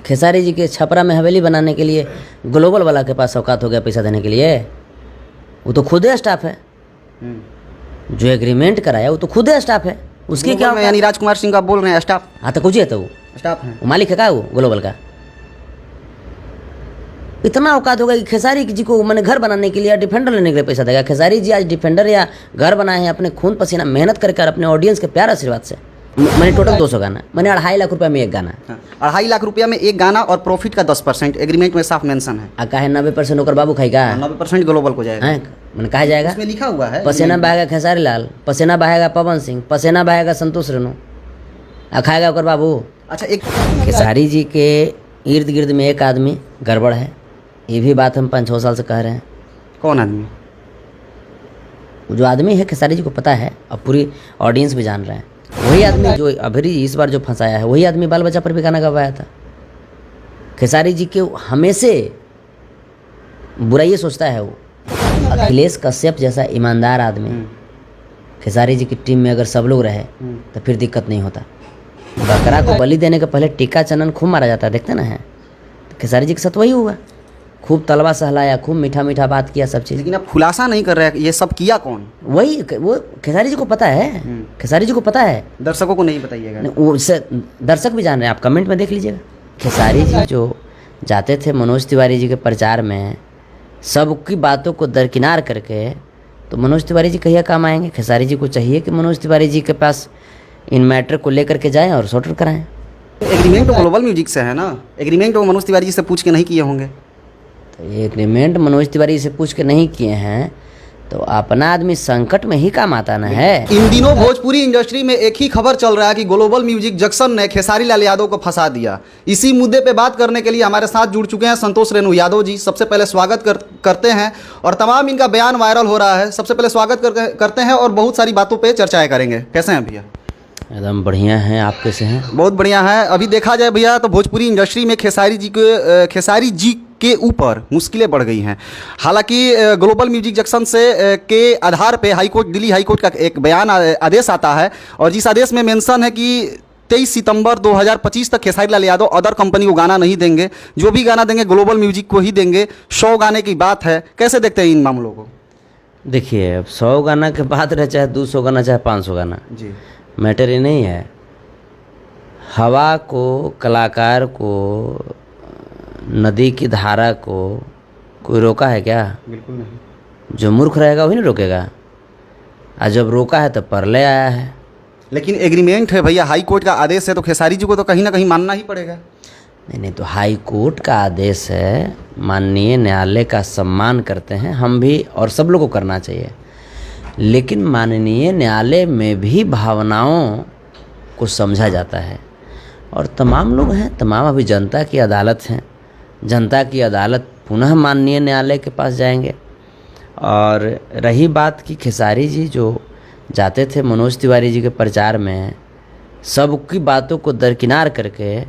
खेसारी जी के छपरा में हवेली बनाने के लिए ग्लोबल वाला के पास औकात हो गया पैसा देने के लिए? वो तो खुद स्टाफ है, जो एग्रीमेंट कराया वो तो खुद स्टाफ है, उसकी क्या? यानी राजकुमार सिंह का बोल रहे हैं स्टाफ? हाँ तो कुछ है, तो वो स्टाफ है, वो मालिक है का, वो ग्लोबल का। इतना औकात होगा कि खेसारी जी को मैंने घर बनाने के लिए या डिफेंडर लेने के लिए पैसा देगा? खेसारी जी आज डिफेंडर या घर बनाए हैं अपने खून पसीना मेहनत करके अपने ऑडियंस के प्यार आशीर्वाद से। मैंने टोटल 200 गाना, मैंने 2.5 लाख रुपया में एक गाना। 2.5 लाख रुपया में एक गाना और प्रॉफिट का 10% एग्रीमेंट में साफ मेंशन है। का है 90% होकर बाबू खाई का 90% ग्लोबल को जाएगा। मैंने कहा जाएगा, इसमें लिखा हुआ है पसीना बहाएगा खेसारी लाल, पसीना बहाएगा पवन सिंह, पसीना बहाएगा संतोष रेणु, खाएगा ओकर बाबू। अच्छा, एक खेसारी जी के इर्द गिर्द में एक आदमी गड़बड़ है, ये भी बात हम 5-6 साल से कह रहे हैं। कौन आदमी? वो जो आदमी है खेसारी जी को पता है और पूरी ऑडियंस भी जान रहे हैं, वही आदमी जो अभी इस बार जो फंसाया है, वही आदमी बाल बच्चा पर भी गाना गवाया था। खेसारी जी के हमेशा बुराई सोचता है वो। अखिलेश कश्यप जैसा ईमानदार आदमी खेसारी जी की टीम में अगर सब लोग रहे तो फिर दिक्कत नहीं होता। बकरा को बलि देने के पहले टीका चंदन खूब मारा जाता है, देखते ना है। तो खेसारी जी के साथ वही हुआ, खूब तलवा सहलाया, खूब मीठा मीठा बात किया, सब चीज़। लेकिन आप खुलासा नहीं कर रहे हैं, ये सब किया कौन? वही वो खेसारी जी को पता है, खेसारी जी को पता है, दर्शकों को नहीं बताइएगा। उससे दर्शक भी जान रहे हैं, आप कमेंट में देख लीजिएगा। खेसारी जी जो जाते थे मनोज तिवारी जी के प्रचार में, सबकी बातों को दरकिनार करके, तो मनोज तिवारी जी कहिया काम आएंगे? खेसारी जी को चाहिए कि मनोज तिवारी जी के पास इन मैटर को लेकर के जाएं और सॉर्ट आउट कराएं। एग्रीमेंट तो ग्लोबल म्यूजिक से है ना, एग्रीमेंट वो मनोज तिवारी जी से पूछ के नहीं किए होंगे। तो ये एग्रीमेंट मनोज तिवारी से पूछ के नहीं किए हैं तो अपना आदमी संकट में ही काम आता ना है। इन दिनों भोजपुरी इंडस्ट्री में एक ही खबर चल रहा है कि ग्लोबल म्यूजिक जंक्शन ने खेसारी लाल यादव को फंसा दिया। इसी मुद्दे पे बात करने के लिए हमारे साथ जुड़ चुके हैं संतोष रेणु यादव जी। सबसे पहले स्वागत करते हैं, और तमाम इनका बयान वायरल हो रहा है, सबसे पहले स्वागत करते हैं और बहुत सारी बातों पर चर्चाएँ करेंगे। कैसे हैं भैया? एकदम बढ़िया हैं, आप कैसे हैं? बहुत बढ़िया है। अभी देखा जाए भैया तो भोजपुरी इंडस्ट्री में खेसारी जी के ऊपर मुश्किलें बढ़ गई हैं। हालांकि ग्लोबल म्यूजिक जंक्शन से के आधार पे दिल्ली हाई कोर्ट का एक बयान आदेश आता है, और जिस आदेश में मेंशन है कि 23 सितंबर 2025 तक खेसारी लाल यादव अदर कंपनी को गाना नहीं देंगे, जो भी गाना देंगे ग्लोबल म्यूजिक को ही देंगे। 100 गाने की बात है, कैसे देखते हैं इन मामलों को? देखिए, अब 100 गाना के बात रहे, चाहे 200 गाना, चाहे 500 गाना, जी मैटर ये नहीं है। हवा को, कलाकार को, नदी की धारा को कोई रोका है क्या? बिल्कुल नहीं। जो मूर्ख रहेगा वही नहीं रोकेगा, और जब रोका है तो परले आया है। लेकिन एग्रीमेंट है भैया, हाई कोर्ट का आदेश है, तो खेसारी जी को तो कहीं ना कहीं मानना ही पड़ेगा। नहीं, तो हाई कोर्ट का आदेश है, माननीय न्यायालय का सम्मान करते हैं हम भी, और सब लोग को करना चाहिए। लेकिन माननीय न्यायालय में भी भावनाओं को समझा जाता है, और तमाम लोग हैं, तमाम अभी जनता की अदालत हैं, जनता की अदालत पुनः माननीय न्यायालय के पास जाएंगे। और रही बात कि खेसारी जी जो जाते थे मनोज तिवारी जी के प्रचार में, सबकी बातों को दरकिनार करके,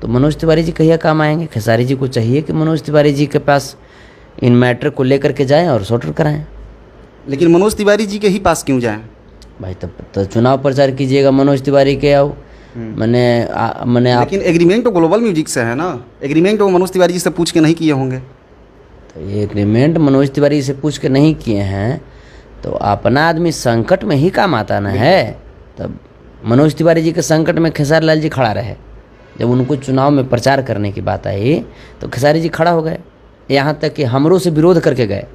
तो मनोज तिवारी जी कहिया काम आएंगे? खेसारी जी को चाहिए कि मनोज तिवारी जी के पास इन मैटर को लेकर के जाएं और सॉर्ट आउट कराएं। लेकिन मनोज तिवारी जी के ही पास क्यों जाएं? भाई तो चुनाव प्रचार कीजिएगा मनोज तिवारी के, आओ मैंने लेकिन एग्रीमेंट तो ग्लोबल म्यूजिक से है ना, एग्रीमेंट तो मनोज तिवारी जी से पूछ के नहीं किए होंगे। तो ये एग्रीमेंट मनोज तिवारी से पूछ के नहीं किए हैं तो अपना आदमी संकट में ही काम आता ना है। तब मनोज तिवारी जी के संकट में खेसारी लाल जी खड़ा रहे, जब उनको चुनाव में प्रचार करने की बात आई तो खेसारी जी खड़ा हो गए, यहाँ तक कि हमरों से विरोध करके गए।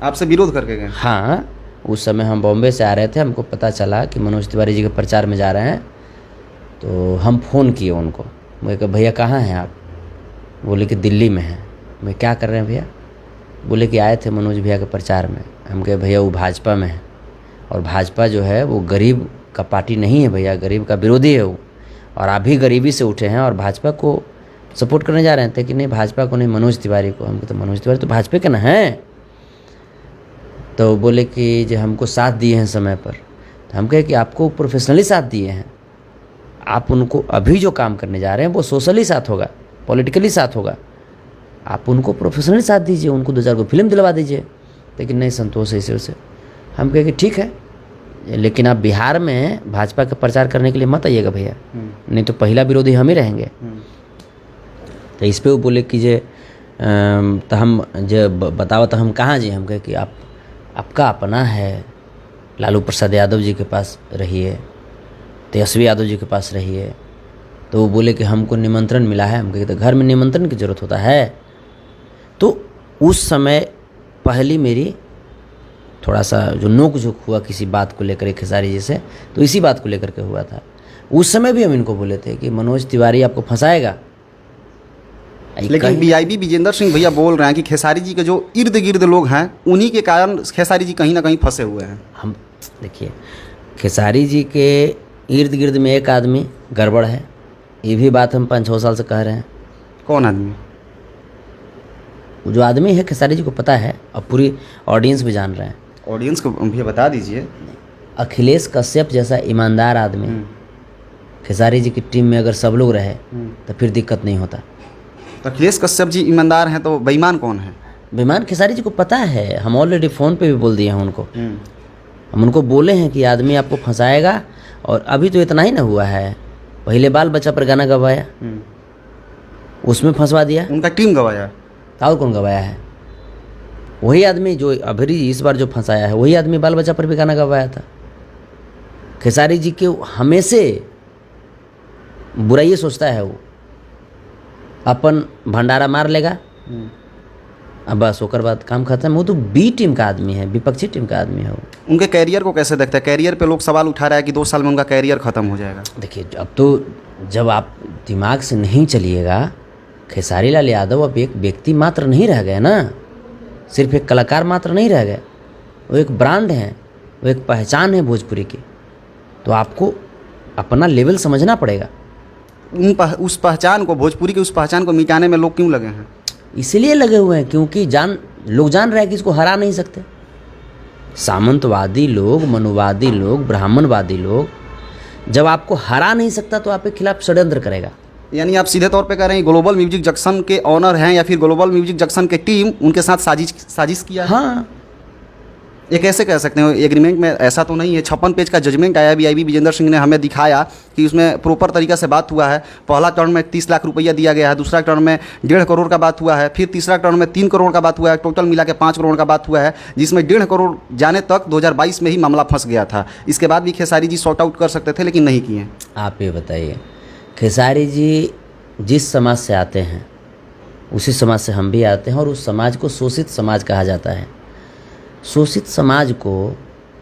आपसे विरोध करके गए? हाँ, उस समय हम बॉम्बे से आ रहे थे, हमको पता चला कि मनोज तिवारी जी के प्रचार में जा रहे हैं, तो हम फ़ोन किए उनको। मैं कहा भैया कहाँ हैं आप? बोले कि दिल्ली में हैं। मैं क्या कर रहे हैं भैया? बोले कि आए थे मनोज भैया के प्रचार में। हम कहे भैया वो भाजपा में है, और भाजपा जो है वो गरीब का पार्टी नहीं है भैया, गरीब का विरोधी है वो, और आप भी गरीबी से उठे हैं और भाजपा को सपोर्ट करने जा रहे थे। कि नहीं भाजपा को नहीं, मनोज तिवारी को। हमको तो मनोज तिवारी तो भाजपा के ना हैं। तो बोले कि जो हमको साथ दिए हैं समय पर। तो हम कहे कि आपको प्रोफेशनली साथ दिए हैं, आप उनको अभी जो काम करने जा रहे हैं वो सोशली साथ होगा, पॉलिटिकली साथ होगा, आप उनको प्रोफेशनली साथ दीजिए, उनको 2-4 को फिल्म दिलवा दीजिए। लेकिन नहीं संतोष ऐसे वैसे। हम कहे कि ठीक है, लेकिन आप बिहार में भाजपा का प्रचार करने के लिए मत आइएगा भैया, नहीं तो पहला विरोधी हम ही रहेंगे। तो इस पे वो बोले कि जे तो हम जो बताओ तो हम कहाँ जी, हम कहे कि आपका अपना है, लालू प्रसाद यादव जी के पास रहिए, तेजस्वी यादव जी के पास रहिए। तो वो बोले कि हमको निमंत्रण मिला है। हम कहे तो घर में निमंत्रण की ज़रूरत होता है। तो उस समय पहली मेरी थोड़ा सा जो नोक झोंक हुआ किसी बात को लेकर खेसारी जी से, तो इसी बात को लेकर के हुआ था। उस समय भी हम इनको बोले थे कि मनोज तिवारी आपको फंसाएगा। लेकिन वीआईबी विजेंद्र सिंह भैया बोल रहे हैं कि खेसारी जी के जो इर्द गिर्द लोग हैं उन्हीं के कारण खेसारी जी कहीं ना कहीं फंसे हुए हैं। हम देखिए, खेसारी जी के इर्द गिर्द में एक आदमी गड़बड़ है, ये भी बात हम 5-6 साल से कह रहे हैं। कौन आदमी? वो जो आदमी है खेसारी जी को पता है और पूरी ऑडियंस भी जान रहे हैं। ऑडियंस को भैया बता दीजिए। अखिलेश कश्यप जैसा ईमानदार आदमी खेसारी जी की टीम में अगर सब लोग रहे तो फिर दिक्कत नहीं होता। तो अखिलेश कश्यप जी ईमानदार हैं तो बेईमान कौन है? बेईमान खेसारी जी को पता है। हम ऑलरेडी फ़ोन पे भी बोल दिए हैं उनको। हम उनको बोले हैं कि आदमी आपको फंसाएगा। और अभी तो इतना ही ना हुआ है, पहले बाल बच्चा पर गाना गवाया, उसमें फंसवा दिया। उनका टीम गवाया। और कौन गवाया है? वही आदमी जो अभी इस बार जो फंसाया है, वही आदमी बाल बच्चा पर भी गाना गवाया था। खेसारी जी के हमेशा बुराई सोचता है वो, अपन भंडारा मार लेगा अब बस होकर बाद काम खत्म। वो तो बी टीम का आदमी है, विपक्षी टीम का आदमी है वो। उनके कैरियर को कैसे देखते हैं? कैरियर पे लोग सवाल उठा रहा है कि 2 साल में उनका कैरियर खत्म हो जाएगा। देखिए, अब तो जब आप दिमाग से नहीं चलिएगा, खेसारी लाल यादव अब एक व्यक्ति मात्र नहीं रह गए ना, सिर्फ एक कलाकार मात्र नहीं रह गए, वो एक ब्रांड है, वो एक पहचान है भोजपुरी की। तो आपको अपना लेवल समझना पड़ेगा। उस पहचान को, भोजपुरी की उस पहचान को मिटाने में लोग क्यों लगे हैं? इसलिए लगे हुए हैं क्योंकि लोग जान रहे हैं कि इसको हरा नहीं सकते। सामंतवादी लोग, मनुवादी लोग, ब्राह्मणवादी लोग जब आपको हरा नहीं सकता तो आपके खिलाफ षड्यंत्र करेगा। यानी आप सीधे तौर पे कह रहे हैं ग्लोबल म्यूजिक जंक्शन के ऑनर हैं या फिर ग्लोबल म्यूजिक जंक्शन के टीम उनके साथ साजिश किया है? हाँ, ये कैसे कह सकते हैं? एग्रीमेंट में ऐसा तो नहीं है। 56 पेज का जजमेंट आया, वीआईबी विजेंद्र सिंह ने हमें दिखाया कि उसमें प्रॉपर तरीका से बात हुआ है। पहला टर्न में 30 लाख रुपया दिया गया है, दूसरा टर्न में 1.5 करोड़ का बात हुआ है, फिर तीसरा टर्न में 3 करोड़ का बात हुआ है, टोटल मिला के 5 करोड़ का बात हुआ है, जिसमें 1.5 करोड़ जाने तक 2022 में ही मामला फंस गया था। इसके बाद भी खेसारी जी सॉर्ट आउट कर सकते थे लेकिन नहीं किए। आप ये बताइए, खेसारी जी जिस समाज से आते हैं उसी समाज से हम भी आते हैं, और उस समाज को शोषित समाज कहा जाता है। शोषित समाज को,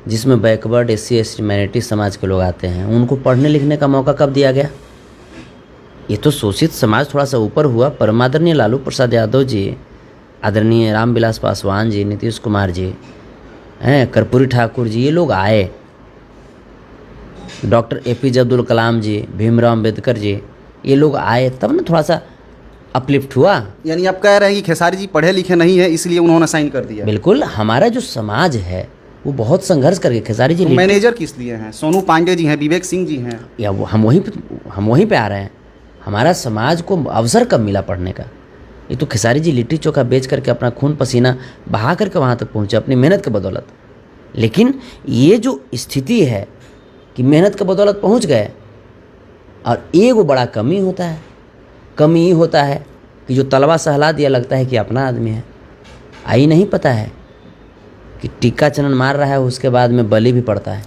जिसमें बैकवर्ड SC ST माइनॉरिटी समाज के लोग आते हैं, उनको पढ़ने लिखने का मौका कब दिया गया? ये तो शोषित समाज थोड़ा सा ऊपर हुआ। परमादरणीय लालू प्रसाद यादव जी, आदरणीय रामविलास पासवान जी, नीतीश कुमार जी, कर्पूरी ठाकुर जी, ये लोग आए, डॉक्टर APJ अब्दुल कलाम जी, भीमराव अम्बेडकर जी, ये लोग आए, तब ना थोड़ा सा अपलिफ्ट हुआ। यानी आप कह रहे हैं कि खेसारी जी पढ़े लिखे नहीं है इसलिए उन्होंने साइन कर दिया? बिल्कुल। हमारा जो समाज है वो बहुत संघर्ष करके खेसारी जी मैनेजर किस लिए हैं? सोनू पांडे जी हैं, विवेक सिंह जी हैं, या वो हम वहीं पे आ रहे हैं। हमारा समाज को अवसर कब मिला पढ़ने का? ये तो खेसारी जी लिट्टी चोखा बेच करके अपना खून पसीना बहा करके वहाँ तक पहुँचे अपनी मेहनत के बदौलत। लेकिन ये जो स्थिति है कि मेहनत के बदौलत पहुँच गए, और एगो बड़ा कमी होता है, कमी ये होता है कि जो तलवा सहला दिया लगता है कि अपना आदमी है। आई नहीं पता है कि टिक्का चनन मार रहा है, उसके बाद में बलि भी पड़ता है।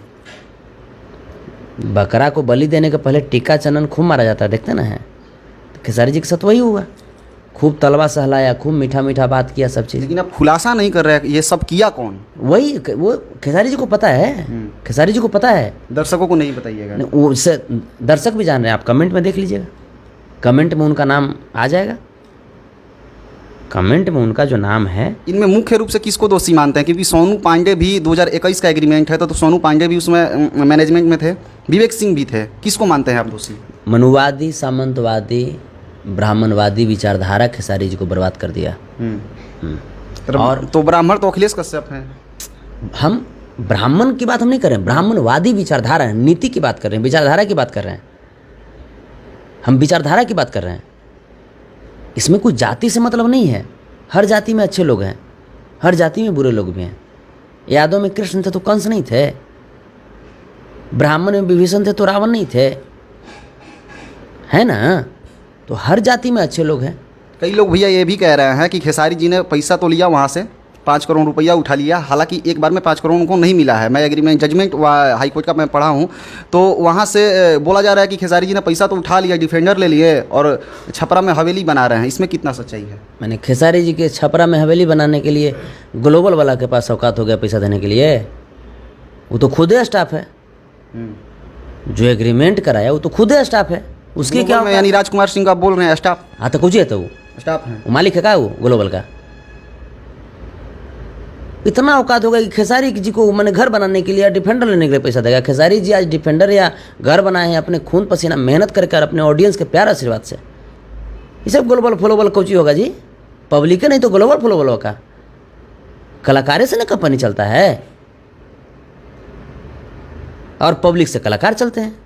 बकरा को बलि देने के पहले टिक्का चनन खूब मारा जाता है, देखते ना है। तो खेसारी जी के साथ वही हुआ, खूब तलवा सहलाया, खूब मीठा मीठा बात किया, सब चीज़। लेकिन आप खुलासा नहीं कर रहे हैं, ये सब किया कौन? वही वो खेसारी जी को पता है, खेसारी जी को पता है, दर्शकों को नहीं बताइएगा। उससे दर्शक भी जान रहे हैं। आप कमेंट में देख लीजिएगा, कमेंट में उनका नाम आ जाएगा। कमेंट में उनका जो नाम है। इनमें मुख्य रूप से किसको दोषी मानते हैं? क्योंकि सोनू पांडे भी 2021 का एग्रीमेंट है, तो सोनू पांडे भी उसमें मैनेजमेंट में थे, विवेक सिंह भी थे। किसको मानते हैं आप दोषी? मनुवादी, सामंतवादी, ब्राह्मणवादी विचारधारा खेसारी जी को बर्बाद कर दिया। और तो ब्राह्मण तो अखिलेश कश्यप हैं। हम ब्राह्मण की बात हम नहीं कर रहे हैं, ब्राह्मणवादी विचारधारा है, नीति की बात कर रहे हैं, विचारधारा की बात कर रहे हैं। हम विचारधारा की बात कर रहे हैं। इसमें कोई जाति से मतलब नहीं है। हर जाति में अच्छे लोग हैं, हर जाति में बुरे लोग भी हैं। यादव में कृष्ण थे तो कंस नहीं थे, ब्राह्मण में विभीषण थे तो रावण नहीं थे, है ना। तो हर जाति में अच्छे लोग हैं, कई लोग भैया ये भी कह रहे हैं कि खेसारी जी ने पैसा तो लिया वहाँ से 5 करोड़ रुपया उठा लिया, हालांकि एक बार में 5 करोड़ उनको नहीं मिला है। मैं एग्रीमेंट जजमेंट हाई कोर्ट का मैं पढ़ा हूँ, तो वहाँ से बोला जा रहा है कि खेसारी जी ने पैसा तो उठा लिया, डिफेंडर ले लिए और छपरा में हवेली बना रहे हैं। इसमें कितना सच्चाई है? मैंने खेसारी जी के छपरा में हवेली बनाने के लिए ग्लोबल वाला के पास औकात हो गया पैसा देने के लिए? वो तो खुद ही स्टाफ है, जो एग्रीमेंट कराया वो तो खुद ही स्टाफ है, उसकी क्या? यानी राजकुमार सिंह का बोल रहे हैं स्टाफ? हाँ तो कुछ है, तो वो स्टाफ है, वो मालिक है का वो ग्लोबल का? इतना औकात होगा कि खेसारी जी को मैंने घर बनाने के लिए, डिफेंडर लेने के लिए पैसा देगा? खेसारी जी आज डिफेंडर या घर बनाए हैं अपने खून पसीना मेहनत करके, अपने ऑडियंस के प्यार आशीर्वाद से। ये सब ग्लोबल फ्लोबल कोची होगा जी? पब्लिक है नहीं तो ग्लोबल फ्लोबल होगा? कलाकारे से ना कंपनी चलता है, और पब्लिक से कलाकार चलते हैं।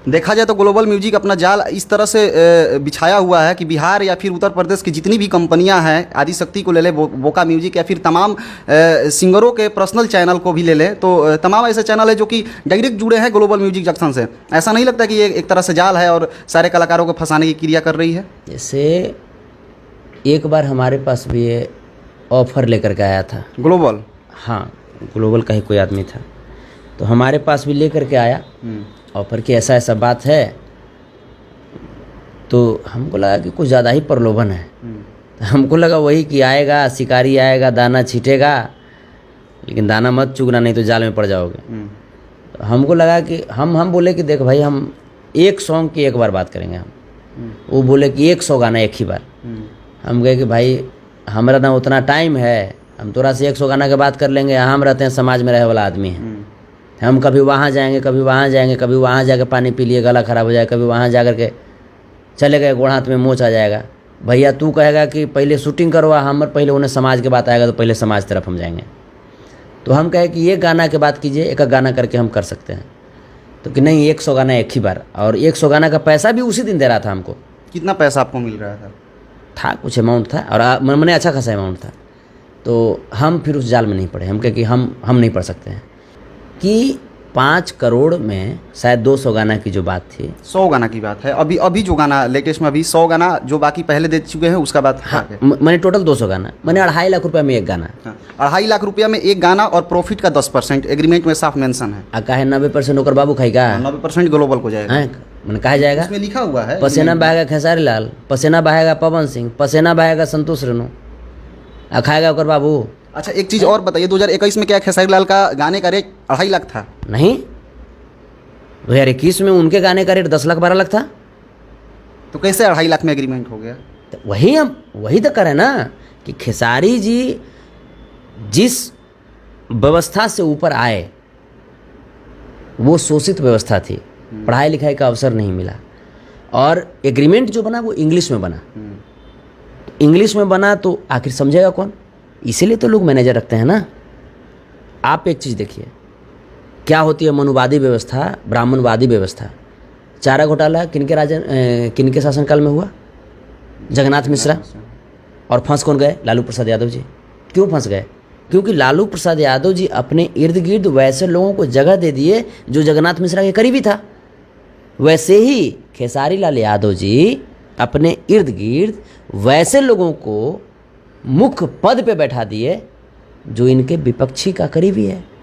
देखा जाए तो ग्लोबल म्यूजिक अपना जाल इस तरह से बिछाया हुआ है कि बिहार या फिर उत्तर प्रदेश की जितनी भी कंपनियां हैं, आदिशक्ति को ले ले, बोका म्यूजिक, या फिर तमाम सिंगरों के पर्सनल चैनल को भी ले लें, तो तमाम ऐसे चैनल है जो कि डायरेक्ट जुड़े हैं ग्लोबल म्यूजिक जंक्शन से। ऐसा नहीं लगता कि ये एक तरह से जाल है और सारे कलाकारों को फंसाने की क्रिया कर रही है? जैसे एक बार हमारे पास भी ये ऑफर लेकर के आया था ग्लोबल, हाँ ग्लोबल का ही कोई आदमी था, तो हमारे पास भी लेकर के आया ऑफर की ऐसा ऐसा बात है, तो हमको लगा कि कुछ ज़्यादा ही प्रलोभन है। हमको लगा वही कि आएगा शिकारी आएगा, दाना छीटेगा, लेकिन दाना मत चुगना नहीं तो जाल में पड़ जाओगे। तो हमको लगा कि हम बोले कि देख भाई, हम एक सॉन्ग की एक बार बात करेंगे हम। वो बोले कि 100 गाना एक ही बार। हम कहे कि भाई हमारा ना उतना टाइम है, हम थोड़ा से 100 गाना के बात कर लेंगे। हम रहते हैं समाज में रहे वाला आदमी है, हम कभी वहाँ जाएंगे, कभी वहाँ जाएंगे, कभी वहाँ जाकर पानी पी लिए गला ख़राब हो जाएगा, कभी वहाँ जा कर के चले गए गोड़ हाथ में मोच आ जाएगा। भैया तू कहेगा कि पहले शूटिंग करवा, हम पहले उन्हें समाज के बात आएगा तो पहले समाज तरफ हम जाएंगे। तो हम कहे कि ये गाना के बात कीजिए, एक गाना करके हम कर सकते हैं। तो कि नहीं 100 गाना एक ही बार, और 100 गाना का पैसा भी उसी दिन दे रहा था हमको। कितना पैसा आपको मिल रहा था कुछ अमाउंट था, और मैंने अच्छा खासा अमाउंट था। तो हम फिर उस जाल में नहीं पड़े। हम कहे कि हम नहीं पढ़ सकते हैं कि 5 करोड़ में शायद 200 गाना की जो बात थी, 100 गाना की बात है। अभी जो गाना लेटेस्ट में अभी 100 गाना जो बाकी पहले दे चुके हैं उसका बात हाँ, मैंने टोटल 200 गाना, मैंने 2.5 लाख रुपया में एक गाना। हाँ, 2.5 लाख रुपया में एक गाना, और प्रॉफिट का 10% एग्रीमेंट में साफ मेंशन है। आ कहे 90% ओकर बाबू खाएगा, 90% ग्लोबल को जाएगा। मैंने कहा जाएगा, इसमें लिखा हुआ है पसीना बहाएगा खेसारी लाल, पसीना बहाएगा पवन सिंह, पसीना बहाएगा संतोष रेणु, आ खाएगा ओकर बाबू। अच्छा एक चीज़ और बताइए, 2021 में क्या खेसारी लाल का गाने का रेट 2.5 लाख था? नहीं, 2021 में उनके गाने का रेट 10 लाख 12 लाख था। तो कैसे 2.5 लाख में एग्रीमेंट हो गया? तो वही तो करें ना कि खेसारी जी जिस व्यवस्था से ऊपर आए वो शोषित व्यवस्था थी, पढ़ाई लिखाई का अवसर नहीं मिला, और एग्रीमेंट जो बना वो इंग्लिश में बना। इंग्लिश में बना तो आखिर समझेगा कौन? इसीलिए तो लोग मैनेजर रखते हैं ना। आप एक चीज़ देखिए, क्या होती है मनुवादी व्यवस्था, ब्राह्मणवादी व्यवस्था। चारा घोटाला किनके शासनकाल में हुआ? जगन्नाथ मिश्रा। और फंस कौन गए? लालू प्रसाद यादव जी। क्यों फंस गए? क्योंकि लालू प्रसाद यादव जी अपने इर्द गिर्द वैसे लोगों को जगह दे दिए जो जगन्नाथ मिश्रा के करीबी था। वैसे ही खेसारी लाल यादव जी अपने इर्द गिर्द वैसे लोगों को मुख्य पद पे बैठा दिए जो इनके विपक्षी का करीबी है।